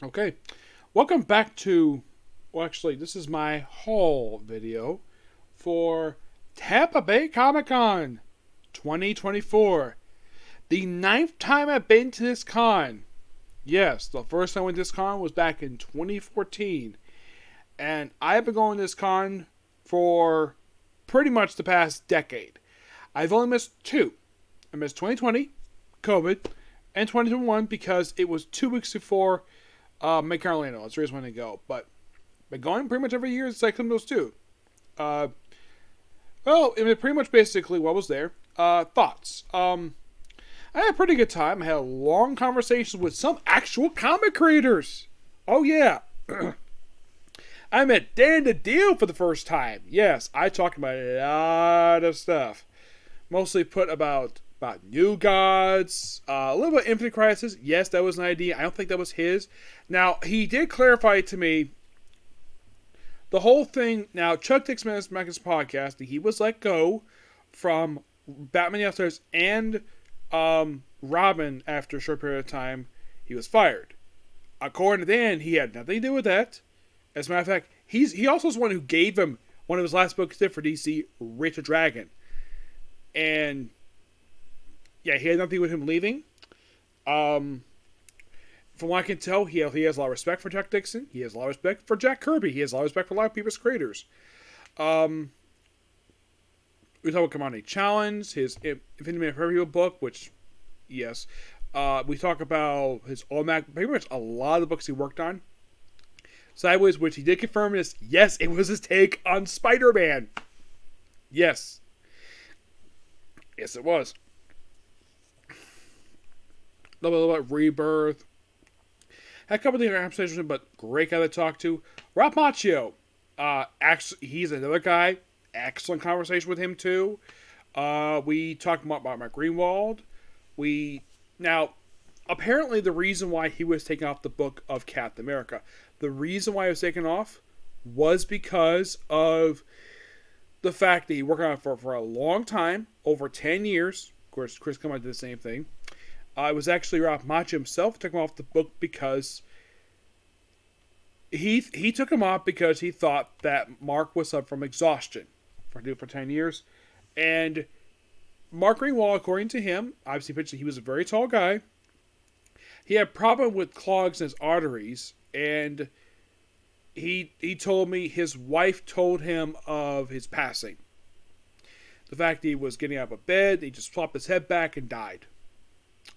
Okay, welcome back to. Well, actually, this is my haul video for Tampa Bay Comic Con 2024. The ninth time I've been to this con. Yes, the first time I went to this con was back in 2014. And I've been going to this con for pretty much the past decade. I've only missed two. I missed 2020, COVID, and 2021 because it was 2 weeks before Make Orlando. That's the reason I wanted to go. But been going pretty much every year since I come to those two. Uh, well, it was pretty much basically what was there. Thoughts. I had a pretty good time. I had a long conversation with some actual comic creators. Oh yeah. I met Dan the Deal for the first time. Yes, I talked about a lot of stuff. Mostly put about New Gods, a little bit Infinite Crisis. Yes, that was an idea. I don't think that was his. Now, he did clarify to me the whole thing. Now, Chuck Dixon's podcast, he was let go from Batman the Upstairs and Robin after a short period of time. He was fired. According to Dan, he had nothing to do with that. As a matter of fact, he also was one who gave him one of his last books did for DC, Richard Dragon. And yeah, he had nothing with him leaving. From what I can tell, he has a lot of respect for Chuck Dixon. He has a lot of respect for Jack Kirby. He has a lot of respect for a lot of people's creators. We talk about Commodity Challenge, his Infinity Man Preview book, which, yes. We talk about his Automatic, pretty much a lot of the books he worked on. Sideways, which he did confirm is, yes, it was his take on Spider-Man. Yes. Yes, it was. A little bit about Rebirth. Had a couple of different conversations with him, but great guy to talk to. Rob Macchio. Actually, he's another guy. Excellent conversation with him, too. We talked about Mark Greenwald. Now, apparently the reason why he was taken off the book of Captain America, the reason why he was taken off was because of the fact that he worked on it for a long time, over 10 years. Of course, Chris Claremont did the same thing. It was actually Rob Macchio himself who took him off the book because he took him off because he thought that Mark was suffering from exhaustion for 10 years. And Mark Greenwald, according to him, obviously pictured he was a very tall guy. He had a problem with clogs in his arteries, and he told me his wife told him of his passing. The fact that he was getting out of bed, he just flopped his head back and died.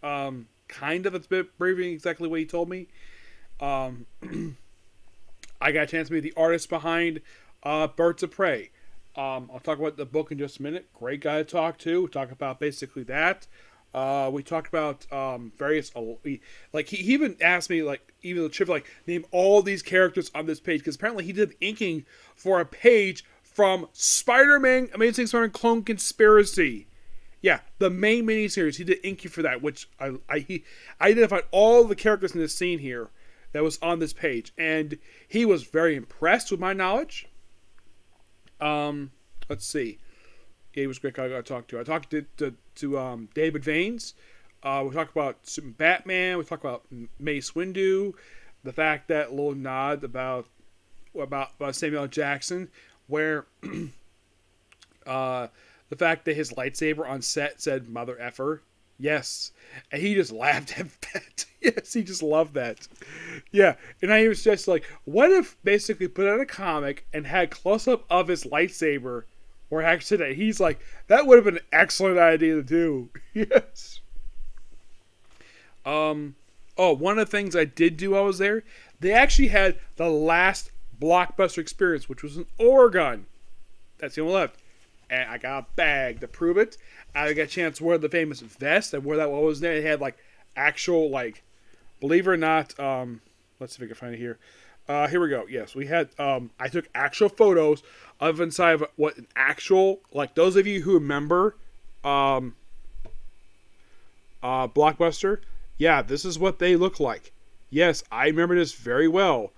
Kind of, it's a bit briefing exactly what he told me. I got a chance to meet the artist behind Birds of Prey. I'll talk about the book in just a minute. Great guy to talk to. We talk about basically that. We talked about various, like he even asked me, like, even the trip, like, name all these characters on this page, because apparently he did the inking for a page from Spider-Man Amazing Spider-Man Clone Conspiracy. Yeah, the main miniseries. He did inking for that, which I identified all the characters in this scene here that was on this page, and he was very impressed with my knowledge. Let's see. Yeah, he was a great guy I talked to. I talked to David Vanes. We talked about Batman. We talked about Mace Windu. The fact that little nod about Samuel L. Jackson, where the fact that his lightsaber on set said "Mother Effer." Yes, and he just laughed at that. Yes, he just loved that. Yeah, and I was just like, what if basically put out a comic and had close up of his lightsaber? Or actually, he's like, that would have been an excellent idea to do. Yes. One of the things I did do while I was there, they actually had the last Blockbuster experience, which was in Oregon. That's the only one left. And I got a bag to prove it. I got a chance to wear the famous vest. I wore that while I was there. It had, like, actual, like, believe it or not, let's see if I can find it here. Here we go. Yes, we had, I took actual photos of inside of what an actual, like, those of you who remember, Blockbuster, yeah, this is what they look like. Yes, I remember this very well.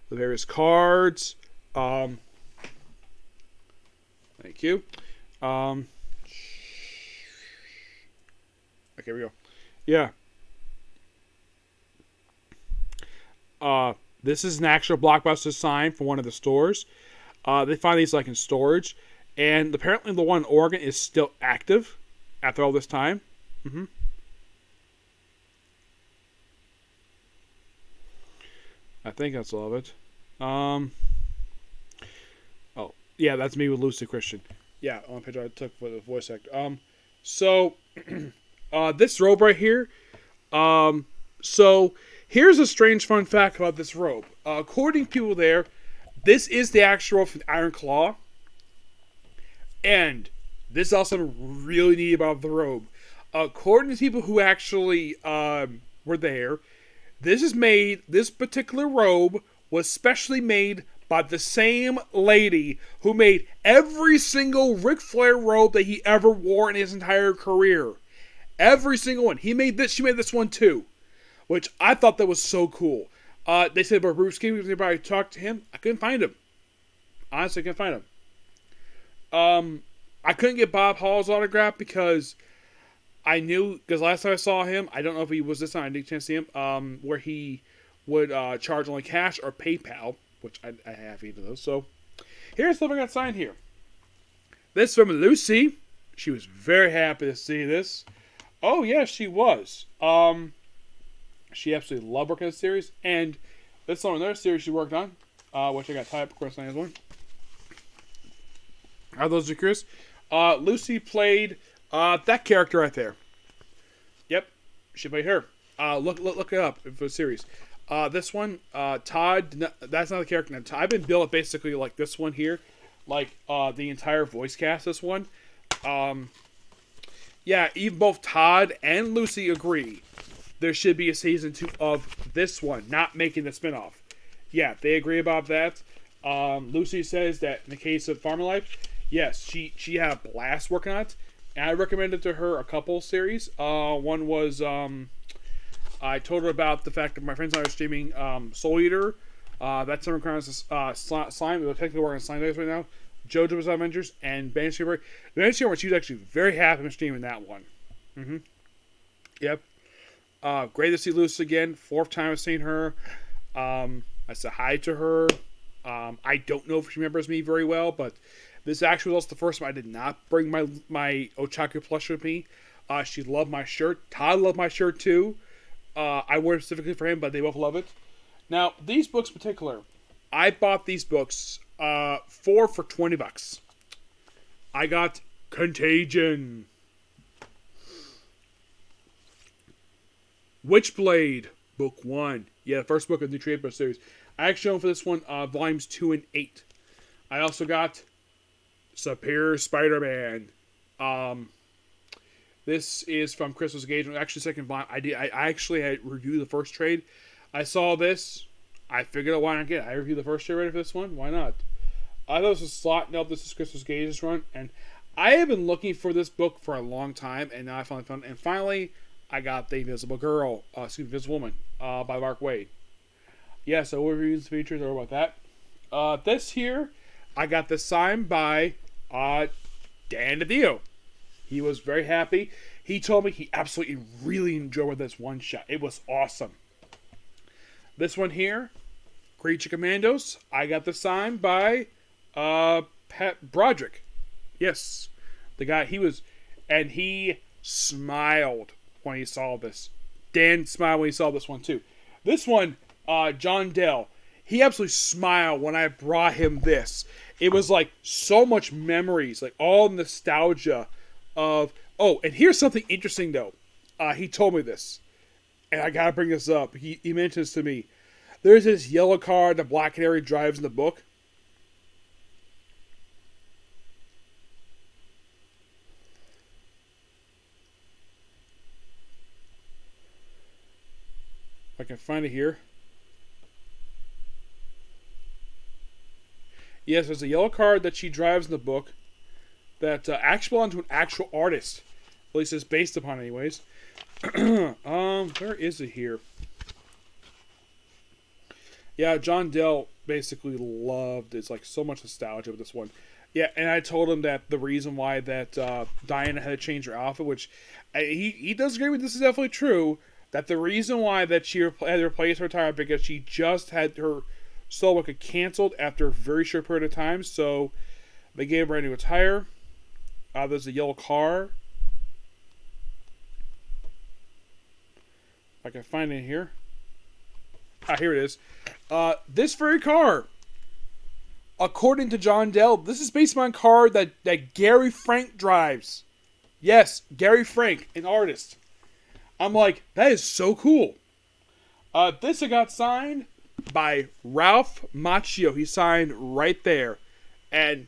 The various cards, thank you. Okay, here we go. Yeah. This is an actual Blockbuster sign for one of the stores. They find these like in storage, and apparently the one in Oregon is still active after all this time. Mm-hmm. I think that's all of it. Oh, yeah, that's me with Lucy Christian. Yeah, on picture I took for the voice actor. So this robe right here. So here's a strange fun fact about this robe. According to people there, this is the actual robe from Iron Claw. And this is also really neat about the robe. According to people who actually were there, this particular robe was specially made by the same lady who made every single Ric Flair robe that he ever wore in his entire career. Every single one. She made this one too. Which I thought that was so cool. They said about Bruce King, everybody talked to him. I couldn't find him. Honestly, I couldn't find him. I couldn't get Bob Hall's autograph because I knew, because last time I saw him, I don't know if he was this time, I didn't get a chance to see him, where he would charge only cash or PayPal, which I have either of those. So here's something I got signed here. This from Lucy. She was very happy to see this. Oh, yes, she was. She absolutely loved working on the series. And this is another series she worked on, which I got tied up, of course, on this one. Are those curious? Lucy played that character right there. Yep, she played her. Look it up for the series. This one, Todd, that's not the character. Now, I've been built basically like this one here. Like the entire voice cast, this one. Yeah, even both Todd and Lucy agree there should be a season 2 of this one, not making the spinoff. Yeah, they agree about that. Lucy says that in the case of Farmer Life, yes, she had a blast working on it. And I recommended to her a couple series. One was, I told her about the fact that my friends and I are streaming Soul Eater. That's Summer Crowns Slime. We're technically working on Slime Days right now. JoJo's Avengers and Banshee Streamer. The Banshee Streamer, she was actually very happy with streaming that one. Mm-hmm. Yep. Great to see Lucy again. 4th time I've seen her. I said hi to her. I don't know if she remembers me very well, but this actually was also the first time I did not bring my Ochaku plush with me. She loved my shirt. Todd loved my shirt too. I wore it specifically for him, but they both love it. Now, these books in particular, I bought these books 4 for $20. I got Contagion, Witchblade, Book 1. Yeah, the first book of the new trade book series. I actually own for this one volumes 2 and 8. I also got Superior Spider-Man. This is from Crystal's Engagement. Actually, second volume. I actually had reviewed the first trade. I saw this. I figured out why not get it. I reviewed the first trade ready for this one. Why not? I thought it was a slot. No, this is Crystal's Engagement's run. And I have been looking for this book for a long time, and now I finally found it. And finally, I got The Invisible Girl. Invisible Woman by Mark Waid. Yeah, so we'll review the features or about that. This here, I got this signed by Dan DiDio. He was very happy. He told me he absolutely really enjoyed this one shot. It was awesome. This one here, Creature Commandos. I got this signed by Pat Broderick. Yes. The guy, he smiled when he saw this. Dan smiled when he saw this one too. This one, John Dell, he absolutely smiled when I brought him this. It was like so much memories, like all nostalgia of... Oh, and here's something interesting though. He told me this, and I gotta bring this up. He mentioned this to me. There's this yellow car that Black Canary drives in the book. If I can find it here. Yes, there's a yellow car that she drives in the book that actually belongs to an actual artist. At least it's based upon, anyways. Where is it here? Yeah, John Dell basically loved it. It's like so much nostalgia with this one. Yeah, and I told him that the reason why that Diana had to change her outfit, which he does agree with, this is definitely true. that the reason why that she had to replace her tire because she just had her solo worker canceled after a very short period of time, so they gave her a new tire. There's a yellow car. If I can find it here. Here it is. This very car, according to John Dell, this is based on a car that Gary Frank drives. Yes, Gary Frank, an artist. I'm like, that is so cool. This got signed by Ralph Macchio. He signed right there. And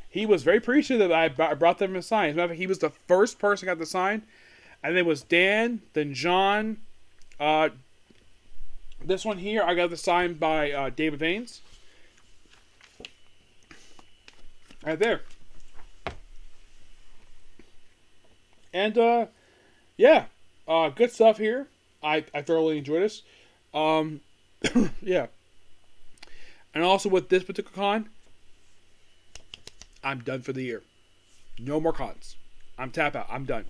he was very appreciative that I brought them a sign. As a matter of fact, he was the first person who got the sign. And then it was Dan, then John. This one here, I got the sign by David Baines. Right there. And, yeah. Good stuff here. I thoroughly enjoyed this. Yeah. And also with this particular con, I'm done for the year. No more cons. I'm tap out. I'm done.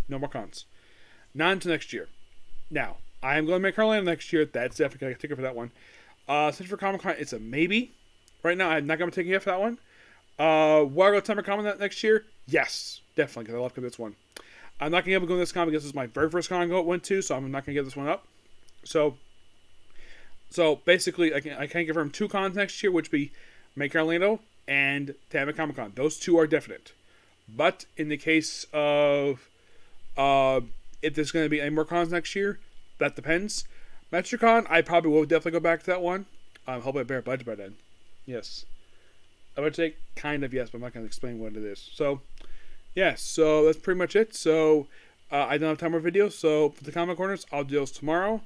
No more cons. Not until next year. Now, I am going to make Orlando next year. That's definitely going to take it for that one. Since for Comic Con, it's a maybe. Right now, I'm not going to take it for that one. Will I go to Tampa Comic Next year? Yes, definitely, because I love this one. I'm not going to be able to go to this con because this is my very first con I went to, so I'm not going to give this one up. So basically, I can confirm 2 cons next year, which be Make Orlando and Tampa Comic Con. Those 2 are definite. But in the case of if there's going to be any more cons next year, that depends. MetroCon, I probably will definitely go back to that one. Hope I bear a budget by then. Yes. I would say kind of yes, but I'm not going to explain what it is. So, yeah, so that's pretty much it. So, I don't have time for videos, so for the comic corners, I'll do those tomorrow,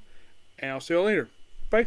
and I'll see you later. Bye.